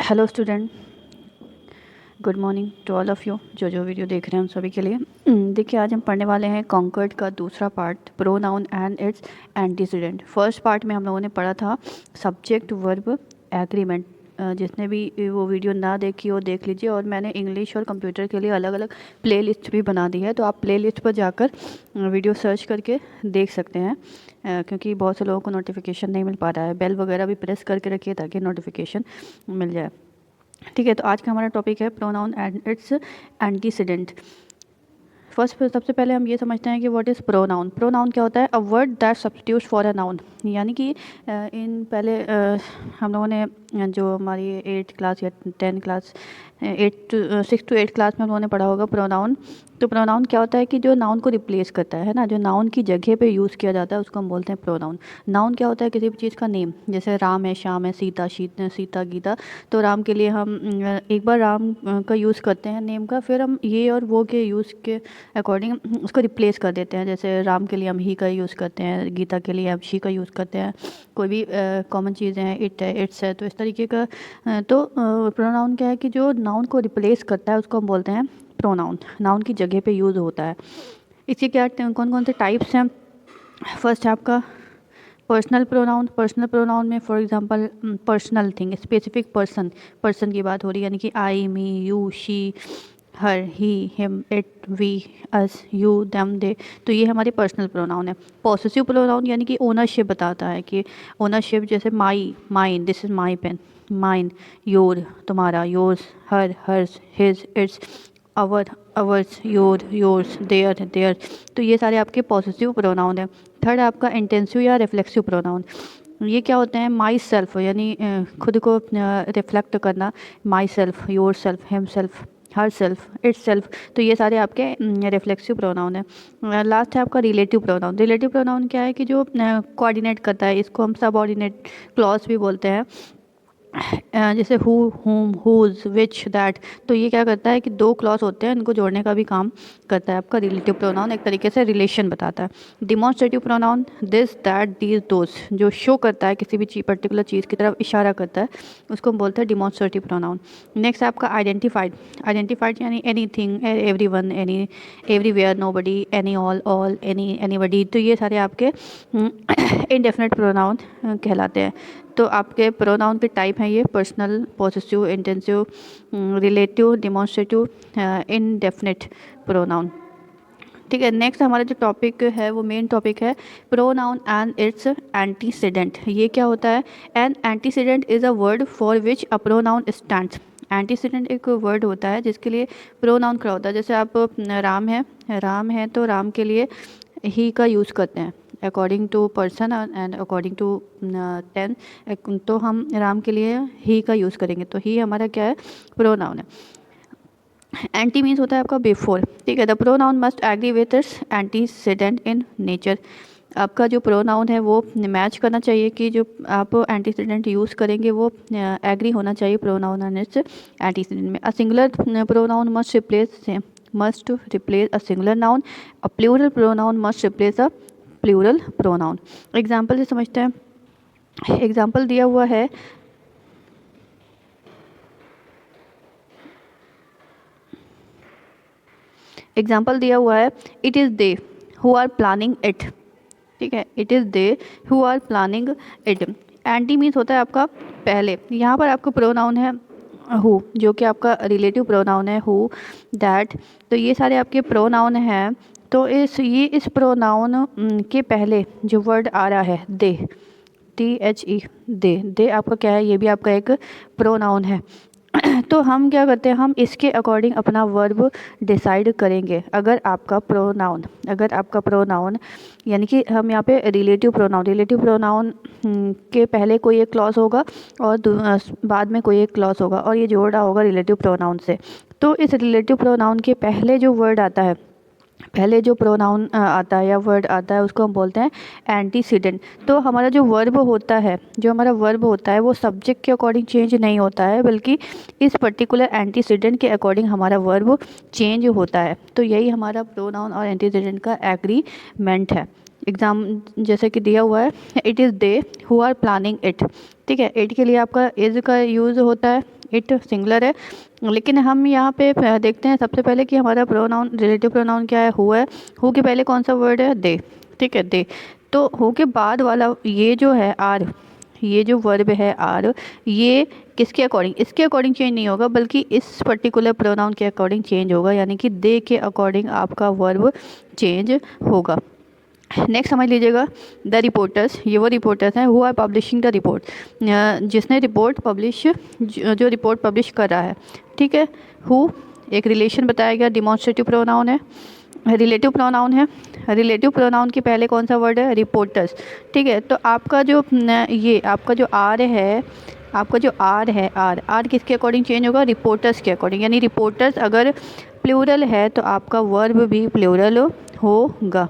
Hello student, good morning to all of you. जो video देख रहे हैं उन सभी के लिए देखिए, आज हम पढ़ने वाले हैं कॉन्कर्ड का दूसरा part, pronoun and its antecedent. First part में हम लोगों ने पढ़ा था सब्जेक्ट वर्ब एग्रीमेंट। जिसने भी वो वीडियो ना देखी हो देख लीजिए, और मैंने इंग्लिश और कंप्यूटर के लिए अलग अलग प्लेलिस्ट भी बना दी है, तो आप प्लेलिस्ट पर जाकर वीडियो सर्च करके देख सकते हैं। क्योंकि बहुत से लोगों को नोटिफिकेशन नहीं मिल पा रहा है, बेल वगैरह भी प्रेस करके रखिए ताकि नोटिफिकेशन मिल जाए। ठीक है, तो आज का हमारा टॉपिक है pronoun and its antecedent. First सबसे पहले हम ये समझते हैं कि व्हाट इज़ प्रोनाउन। प्रोनाउन क्या होता है? A word that substitutes for a noun. यानी कि इन पहले हम लोगों ने जो हमारी 8th क्लास या 10th क्लास 6 to 8 क्लास में हम लोगों ने पढ़ा होगा प्रोनाउन। तो प्रोनाउन क्या होता है कि जो नाउन को रिप्लेस करता है ना, जो नाउन की जगह पे यूज़ किया जाता है उसको हम बोलते हैं प्रोनाउन। नाउन क्या होता है? किसी भी चीज़ का नेम, जैसे राम है, श्याम है, सीता गीता। तो राम के लिए हम एक बार राम का यूज़ करते हैं नेम का, फिर हम ये और वो के यूज़ के अकॉर्डिंग उसको रिप्लेस कर देते हैं। जैसे राम के लिए हम ही का यूज़ करते हैं, गीता के लिए हम शी का यूज़ करते हैं। कोई भी कॉमन चीज़ें हैं, इट है, इट्स है, तो इस तरीके का। तो प्रोनाउन क्या है कि जो नाउन को रिप्लेस करता है उसको हम बोलते हैं प्रोनाउन। नाउन की जगह पे यूज़ होता है। इसके क्या कौन कौन से टाइप्स हैं? फर्स्ट है आपका पर्सनल प्रोनाउन। पर्सनल प्रोनाउन में for example personal thing, specific person की बात हो रही है, यानी कि I, me, you, she, her, he, him, it, we, us, you, them, they. तो ये हमारे पर्सनल प्रोनाउन है। पॉसेसिव प्रोनाउन यानी कि ओनरशिप बताता है कि ओनरशिप, जैसे my, mine, this is my pen, mine, your, तुम्हारा, yours, her, hers, his, its, our, ours, yours, their. तो ये सारे आपके पॉसेसिव प्रोनाउन है। थर्ड आपका इंटेंसिव या रिफ्लेक्सिव प्रोनाउन। ये क्या होते हैं? माई सेल्फ, यानी खुद को रिफ्लेक्ट करना, my self, your self, him self, her self, it's self. तो ये सारे आपके रिफ्लेक्सिव प्रोनाउन है। लास्ट है आपका रिलेटिव प्रोनाउन। रिलेटिव प्रोनाउन क्या है कि जो कोऑर्डिनेट करता है, इसको हम सबऑर्डिनेट क्लॉज भी बोलते हैं। जैसे हु, हुम, हुज, विच, दैट। तो ये क्या करता है कि दो क्लॉज होते हैं, इनको जोड़ने का भी काम करता है आपका रिलेटिव प्रोनाउन। एक तरीके से रिलेशन बताता है। Demonstrative pronoun, this, that, these, those, जो शो करता है, किसी भी पर्टिकुलर चीज़ की तरफ इशारा करता है, उसको हम बोलते हैं डिमॉन्स्ट्रेटिव प्रोनाउन। नेक्स्ट है आपका आइडेंटिफाइड। आइडेंटिफाइड यानी anything, everyone, any, everywhere, nobody, any, all, anybody. तो ये सारे आपके इनडेफिनेट प्रोनाउन कहलाते हैं। तो आपके प्रोनाउन के टाइप हैं ये personal, possessive, intensive, relative, demonstrative, indefinite pronoun. ठीक है, नेक्स्ट हमारा जो टॉपिक है वो मेन टॉपिक है प्रोनाउन एंड इट्स एंटीसीडेंट। ये क्या होता है? An antecedent is a word for which a pronoun stands. Antecedent एक वर्ड होता है जिसके लिए प्रोनाउन खड़ा होता है। जैसे आप राम है तो राम के लिए ही का यूज़ करते हैं according to person and according to 10। तो हम राम के लिए ही का यूज़ करेंगे, तो ही हमारा क्या है? प्रोनाउन है। एंटी मीन्स होता है आपका बिफोर। ठीक है, the pronoun must agree with its antecedent in nature. आपका जो प्रोनाउन है वो मैच करना चाहिए कि जो आप एंटीसीडेंट यूज़ करेंगे वो एग्री होना चाहिए प्रोनाउन एंड इट्स एंटीसीडेंट में। A singular pronoun must replace a singular noun. A plural pronoun must replace a plural pronoun. Example से समझते हैं। एग्जाम्पल दिया हुआ है, it is they who are planning it. ठीक है, it is they who are planning it. Anti means होता है आपका पहले। यहाँ पर आपका प्रोनाउन है हु, जो कि आपका रिलेटिव प्रोनाउन है, हु, दैट। तो ये सारे आपके प्रोनाउन हैं। तो इस प्रोनाउन के पहले जो वर्ड आ रहा है दे, THE, दे आपका क्या है? ये भी आपका एक प्रोनाउन है। तो हम क्या करते हैं? हम इसके अकॉर्डिंग अपना वर्ब डिसाइड करेंगे। अगर आपका प्रोनाउन यानी कि हम यहाँ पे रिलेटिव प्रोनाउन के पहले कोई एक क्लॉज होगा और बाद में कोई एक क्लॉज होगा, और ये जोड़ा होगा रिलेटिव प्रोनाउन से। तो इस रिलेटिव प्रोनाउन के पहले जो वर्ड आता है, पहले जो प्रोनाउन आता है या वर्ड आता है, उसको हम बोलते हैं एंटीसीडेंट। तो हमारा जो वर्ब होता है वो सब्जेक्ट के अकॉर्डिंग चेंज नहीं होता है, बल्कि इस पर्टिकुलर एंटीसीडेंट के अकॉर्डिंग हमारा वर्ब चेंज होता है। तो यही हमारा प्रोनाउन और एंटीसीडेंट का एग्रीमेंट है। एग्जाम जैसे कि दिया हुआ है, it is they who are planning it. ठीक है, इट के लिए आपका इज़ का यूज़ होता है इट सिंगुलर है, लेकिन हम यहाँ पे देखते हैं सबसे पहले कि हमारा प्रोनाउन रिलेटिव प्रोनाउन क्या है, हु है। हु के पहले कौन सा वर्ड है, दे, ठीक है, दे। तो हु के बाद वाला ये जो है आर, ये जो वर्ब है आर, ये किसके अकॉर्डिंग, इसके अकॉर्डिंग चेंज नहीं होगा, बल्कि इस पर्टिकुलर प्रोनाउन के अकॉर्डिंग चेंज होगा, यानी कि दे के अकॉर्डिंग आपका वर्ब चेंज होगा। नेक्स्ट समझ लीजिएगा, द रिपोर्टर्स, ये वो रिपोर्टर्स हैं who are publishing the report, जिसने रिपोर्ट पब्लिश, जो रिपोर्ट पब्लिश कर रहा है, ठीक है। हु एक रिलेशन बताया गया, डिमॉन्स्ट्रेटिव प्रोनाउन है, रिलेटिव प्रोनाउन है। रिलेटिव प्रोनाउन के पहले कौन सा वर्ड है, रिपोर्टर्स, ठीक है। तो आपका जो ये आपका जो आर है, आपका जो आर है, आर आर किसके अकॉर्डिंग चेंज होगा, रिपोर्टर्स के अकॉर्डिंग, यानी रिपोर्टर्स अगर प्लूरल है तो आपका वर्ब भी प्लूरल होगा।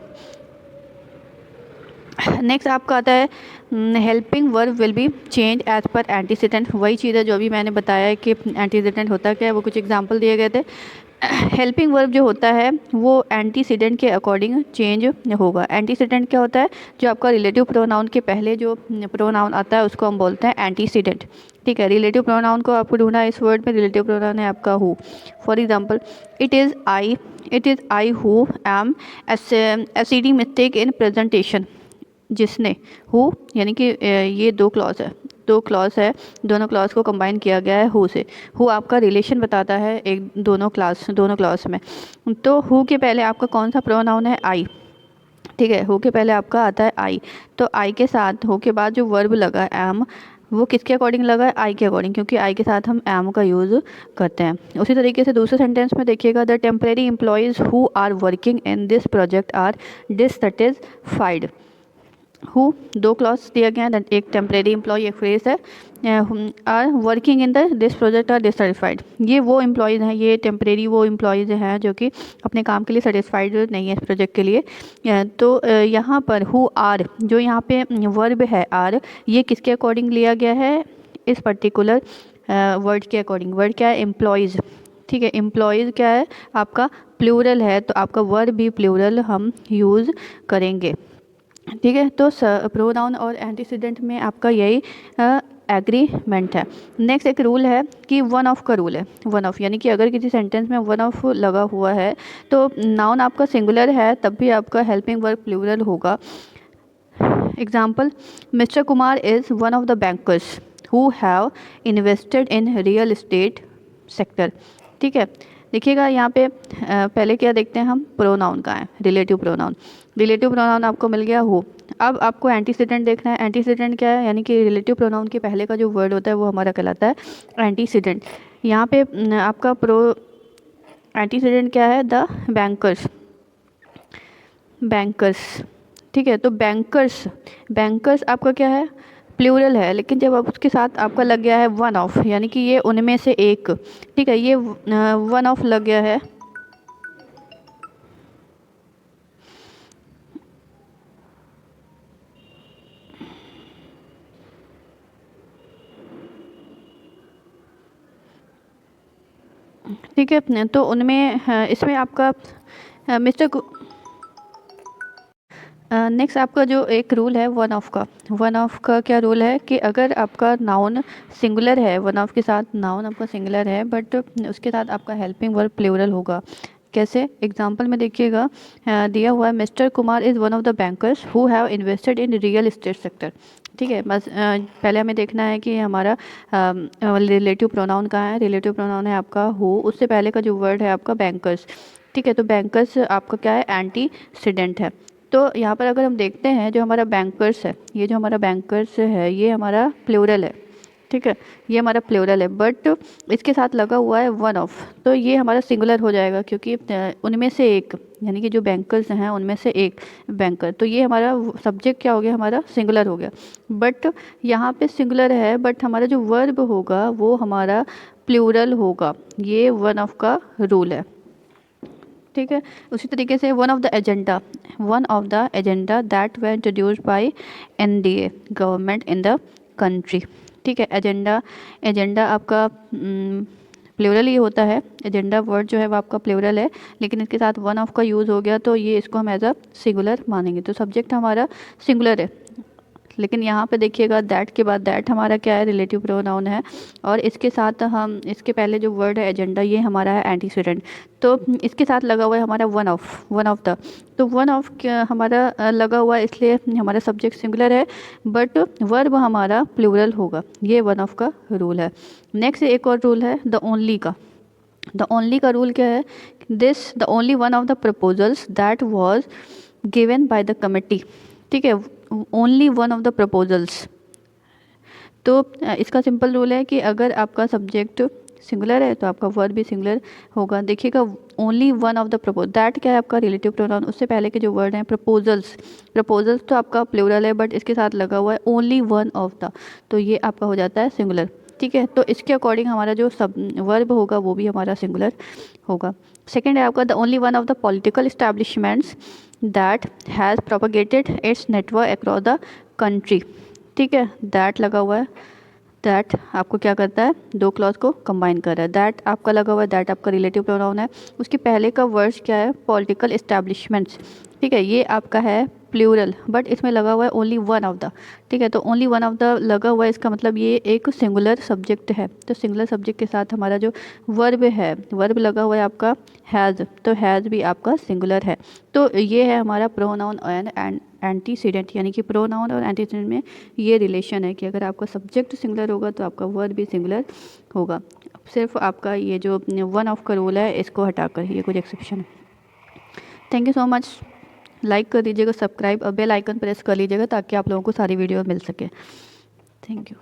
नेक्स्ट आपका आता है helping verb will be change as per antecedent, वही चीज़ है जो भी मैंने बताया है कि एंटीसीडेंट होता क्या है, वो कुछ एग्जांपल दिए गए थे। हेल्पिंग वर्ब जो होता है वो एंटीसीडेंट के अकॉर्डिंग चेंज होगा। एंटीसीडेंट क्या होता है, जो आपका रिलेटिव प्रोनाउन के पहले जो प्रोनाउन आता है उसको हम बोलते हैं एंटीसीडेंट, ठीक है। रिलेटिव प्रोनाउन को आपको ढूंढना है, इस वर्ड में रिलेटिव प्रोनाउन है आपका who. For example, it is I who am acceding mistake in presentation, जिसने, हु यानी कि ये दो क्लॉज है, दो क्लॉज है, दोनों क्लॉज को कंबाइन किया गया है हु से। हु आपका रिलेशन बताता है एक दोनों क्लॉज में। तो हु के पहले आपका कौन सा प्रोनाउन है, आई, ठीक है। हु के पहले आपका आता है आई, तो आई के साथ हु के बाद जो वर्ब लगा है एम, वो किसके अकॉर्डिंग लगा है, आई के अकॉर्डिंग, क्योंकि आई के साथ हम एम का यूज़ करते हैं। उसी तरीके से दूसरे सेंटेंस में देखिएगा, the temporary employees who are working in this project are dissatisfied. Who दो क्लॉज दिया गया है, एक टेम्परेरी एम्प्लॉय, एक फ्रेज है, are working in the this project are dissatisfied, ये वो एम्प्लॉयज़ हैं, ये टेम्परेरी वो एम्प्लॉयज़ हैं जो कि अपने काम के लिए सेटिस्फाइड नहीं है इस प्रोजेक्ट के लिए। तो यहाँ पर हु आर, जो यहाँ पे वर्ब है आर, ये किसके अकॉर्डिंग लिया गया है, इस पर्टिकुलर वर्ड के अकॉर्डिंग। वर्ड क्या है, एम्प्लॉयज़, ठीक है। एम्प्लॉयज़ क्या है आपका, प्लूरल है, तो आपका वर्ब भी प्लूरल हम यूज़ करेंगे, ठीक है। तो प्रोनाउन और एंटीसीडेंट में आपका यही एग्रीमेंट है। नेक्स्ट एक रूल है कि वन ऑफ का रूल है, वन ऑफ यानी कि अगर किसी सेंटेंस में वन ऑफ लगा हुआ है तो नाउन आपका सिंगुलर है तब भी आपका हेल्पिंग वर्ब प्लूरल होगा। Example, mister Kumar is one of the bankers who have invested in real estate sector, ठीक है। देखिएगा यहाँ पे पहले क्या देखते हैं हम, प्रोनाउन का है, रिलेटिव प्रोनाउन। रिलेटिव प्रोनाउन आपको मिल गया हो। अब आपको एंटीसीडेंट देखना है। एंटीसीडेंट क्या है, यानी कि रिलेटिव प्रोनाउन के पहले का जो वर्ड होता है वो हमारा कहलाता है एंटीसीडेंट। यहाँ पे आपका एंटीसीडेंट क्या है, द बैंकर्स, बैंकर्स, ठीक है। तो बैंकर्स, बैंकर्स आपका क्या है, प्लूरल है, लेकिन जब आप उसके साथ आपका लग गया है वन ऑफ, यानी कि ये उनमें से एक, ठीक है, ये वन ऑफ लग गया है, ठीक है। तो उनमें इसमें आपका मिस्टर नेक्स्ट आपका जो एक रूल है वन ऑफ का, वन ऑफ का क्या रूल है कि अगर आपका नाउन सिंगुलर है, वन ऑफ के साथ नाउन आपका सिंगुलर है बट उसके साथ आपका हेल्पिंग वर्ब प्लूरल होगा। कैसे, एग्जांपल में देखिएगा, दिया हुआ है mister Kumar is one of the bankers who have invested in real estate sector, ठीक है। बस पहले हमें देखना है कि हमारा रिलेटिव प्रोनाउन कहाँ है। रिलेटिव प्रोनाउन है आपका हु, उससे पहले का जो वर्ड है आपका बैंकर्स, ठीक है। तो बैंकर्स आपका क्या है, एंटीसीडेंट है। तो यहाँ पर अगर हम देखते हैं जो हमारा बैंकर्स है, ये जो हमारा बैंकर्स है ये हमारा प्लूरल है, ठीक है, ये हमारा प्लूरल है, बट इसके साथ लगा हुआ है वन ऑफ, तो ये हमारा सिंगुलर हो जाएगा क्योंकि उनमें से एक, यानी कि जो बैंकर्स हैं उनमें से एक बैंकर, तो ये हमारा सब्जेक्ट क्या हो गया, हमारा सिंगुलर हो गया। बट यहाँ पे सिंगुलर है बट हमारा जो वर्ब होगा वो हमारा प्लूरल होगा, ये वन ऑफ का रूल है, ठीक है। उसी तरीके से one of the agenda that were introduced by NDA government in the country, ठीक है। एजेंडा आपका प्लूरल ही होता है, एजेंडा वर्ड जो है वो आपका प्लूरल है, लेकिन इसके साथ वन ऑफ का यूज़ हो गया तो ये इसको हम एज अ सिंगुलर मानेंगे, तो सब्जेक्ट हमारा सिंगुलर है, लेकिन यहाँ पे देखिएगा दैट के बाद दैट हमारा क्या है, रिलेटिव प्रोनाउन है, और इसके साथ हम इसके पहले जो वर्ड है एजेंडा, ये हमारा है एंटीसीडेंट। तो इसके साथ लगा हुआ है हमारा वन ऑफ द। तो वन ऑफ हमारा लगा हुआ है, इसलिए हमारा सब्जेक्ट सिंगुलर है, बट वर्ब हमारा प्लूरल होगा। ये वन ऑफ का रूल है। नेक्स्ट एक और रूल है द ओनली का। द ओनली का रूल क्या है, this the only one of the proposals that was given by the committee. ठीक है, only one of the proposals. तो इसका सिंपल रूल है कि अगर आपका सब्जेक्ट सिंगुलर है तो आपका वर्ब भी सिंगुलर होगा। देखिएगा only one of the propose, that क्या है आपका रिलेटिव प्रोनाउन, उससे पहले के जो वर्ड हैं प्रपोजल्स तो आपका प्लूरल है, बट इसके साथ लगा हुआ है ओनली वन ऑफ द, तो ये आपका हो जाता है सिंगुलर। ठीक है, तो इसके अकॉर्डिंग हमारा जो सब वर्ब होगा वो भी हमारा सिंगुलर होगा। सेकेंड है आपका the only one of the political establishments that has propagated it's network across the country. ठीक है, दैट लगा हुआ है, दैट आपको क्या करता है, दो क्लॉज को कंबाइन कर रहा है। दैट आपका लगा हुआ है, दैट आपका रिलेटिव प्रोनाउन है, उसके पहले का वर्ड्स क्या है, पॉलिटिकल इस्टेब्लिशमेंट्स। ठीक है, ये आपका है प्लूरल, बट इसमें लगा हुआ है ओनली वन ऑफ द। ठीक है, तो ओनली वन ऑफ द लगा हुआ है, इसका मतलब ये एक सिंगुलर सब्जेक्ट है। तो सिंगुलर सब्जेक्ट के साथ हमारा जो वर्ब है, वर्ब लगा हुआ है आपका हैज़, तो हैज़ भी आपका सिंगुलर है। तो ये है हमारा प्रोनाउन एंड एंटीसीडेंट, यानी कि प्रोनाउन और एंटीसीडेंट में ये रिलेशन है कि अगर आपका सब्जेक्ट सिंगुलर होगा तो आपका वर्ब भी सिंगुलर होगा। सिर्फ आपका ये जो वन ऑफ का रूल है इसको हटाकर, ये कुछ एक्सेप्शन है। Thank you so much. Like कर दीजिएगा, सब्सक्राइब और बेल आइकन प्रेस कर लीजिएगा ताकि आप लोगों को सारी वीडियो मिल सके। Thank you.